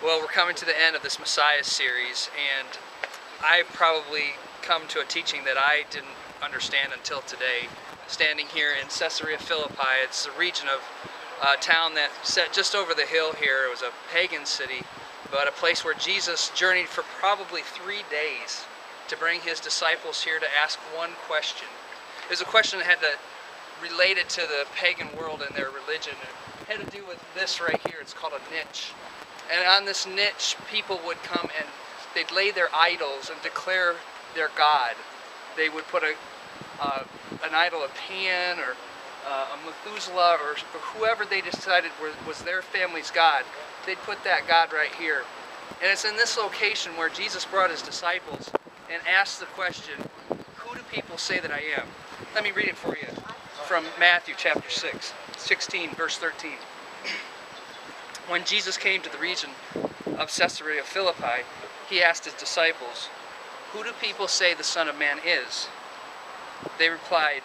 Well, we're coming to the end of this Messiah series, and I've probably come to a teaching that I didn't understand until today. Standing here in Ceserea Philippi, it's a region of a town that set just over the hill here. It was a pagan city, but a place where Jesus journeyed for probably 3 days to bring his disciples here to ask one question. It was a question that had to relate it to the pagan world and their religion. It had to do with this right here. It's called a niche. And on this niche, people would come and they'd lay their idols and declare their God. They would put an idol of Pan or a Methuselah or whoever they decided was their family's God. They'd put that God right here. And it's in this location where Jesus brought his disciples and asked the question, who do people say that I am? Let me read it for you from Matthew chapter 16, verse 13. When Jesus came to the region of Ceserea Philippi, he asked his disciples, who do people say the Son of Man is? They replied,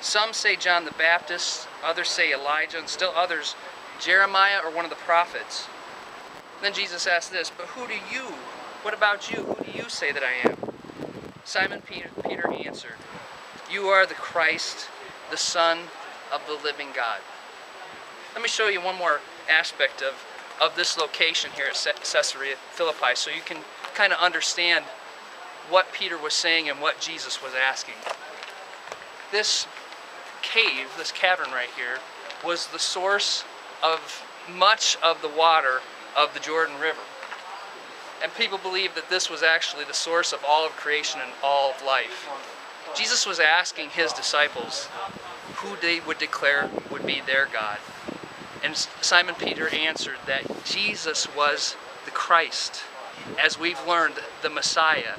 some say John the Baptist, others say Elijah, and still others Jeremiah or one of the prophets. Then Jesus asked this, but what about you? Who do you say that I am? Simon Peter answered, you are the Christ, the Son of the living God. Let me show you one more aspect of this location here at Ceserea Philippi so you can kind of understand what Peter was saying and what Jesus was asking. This cave, this cavern right here, was the source of much of the water of the Jordan River. And people believe that this was actually the source of all of creation and all of life. Jesus was asking his disciples who they would declare would be their God. And Simon Peter answered that Jesus was the Christ, as we've learned, the Messiah,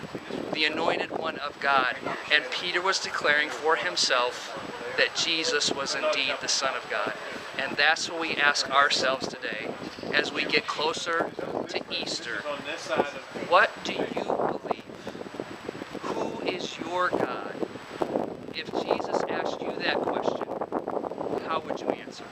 the anointed one of God. And Peter was declaring for himself that Jesus was indeed the Son of God. And that's what we ask ourselves today as we get closer to Easter. What do you believe? Who is your God? If Jesus asked you that question, how would you answer?